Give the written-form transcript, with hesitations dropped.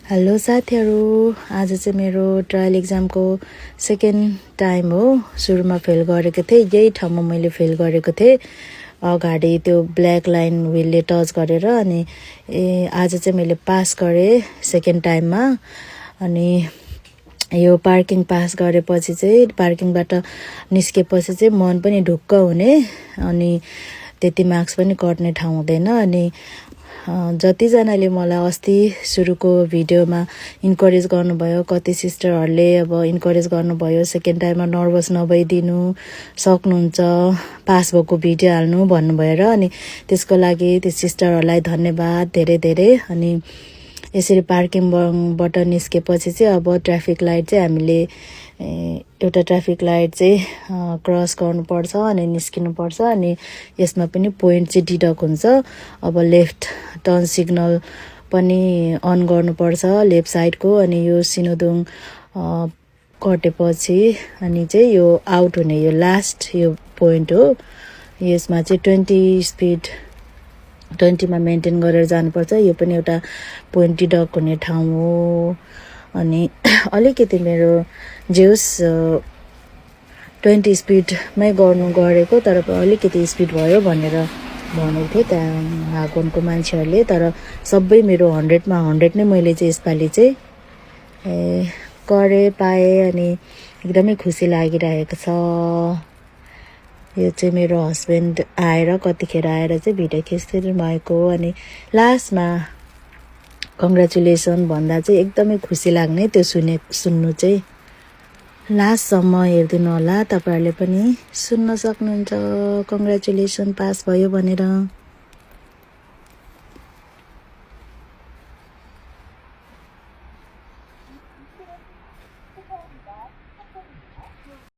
Hello साथीहरू, आज चाहिँ मेरो ट्रायल एक्जामको सेकेन्ड टाइम हो। सुरुमा फेल गरेको थिएँ, यही ठाउँमा मैले फेल गरेको थिएँ। अगाडि त्यो ब्ल्याक लाइन व्हिलले टच गरेर अनि आज चाहिँ मैले पास गरेँ सेकेन्ड टाइममा। अनि यो पार्किङ पास गरेपछि चाहिँ पार्किङबाट निस्केपछि चाहिँ मन पनि ढुक्क हुने अनि त्यति मार्क्स पनि कट्ने ठाउँ हुँदैन। अनि जतिजनाले मलाई अस्ति सुरुको भिडियोमा इन्करेज गर्नुभयो, कति सिस्टरहरूले अब इन्करेज गर्नुभयो सेकेन्ड टाइममा नर्भस नभइदिनु, सक्नुहुन्छ, पास भएको भिडियो हाल्नु भन्नुभयो र अनि त्यसको लागि त्यो सिस्टरहरूलाई धन्यवाद धेरै धेरै। अनि यसरी पार्किङबाट निस्केपछि चाहिँ अब ट्राफिक लाइट चाहिँ हामीले एउटा ट्राफिक लाइट चाहिँ क्रस गर्नुपर्छ अनि निस्किनुपर्छ। अनि यसमा पनि पोइन्ट चाहिँ डिडक्ट हुन्छ। अब लेफ्ट टर्न सिग्नल पनि अन गर्नुपर्छ लेफ्ट साइडको। अनि यो सिनोदुङ कटेपछि अनि चाहिँ यो आउट हुने यो लास्ट यो पोइन्ट हो। यसमा चाहिँ 20 स्पिड 20मा मेन्टेन गरेर जानुपर्छ। यो पनि एउटा पोइन्ट डिडक्ट हुने ठाउँ हो। अनि अलिकति मेरो जेउस 20 स्पिडमै गरेको, तर अलिकति स्पिड भयो भनेर भनेको थियो त्यहाँ हागोनको मान्छेहरूले। तर सबै मेरो 100मा 100 नै मैले चाहिँ यसपालि चाहिँ गरेँ पाएँ। अनि एकदमै खुसी लागिरहेको छ। यो चाहिँ मेरो हस्बेन्ड आएर कतिखेर आएर चाहिँ भिडियो खिच्दिनु भएको। अनि लास्टमा कङ्ग्रेचुलेसन भन्दा चाहिँ एकदमै खुसी लाग्ने त्यो सुन्नु चाहिँ। लास्टसम्म हेरिदिनु होला, तपाईँहरूले पनि सुन्न सक्नुहुन्छ कङ्ग्रेचुलेसन पास भयो भनेर।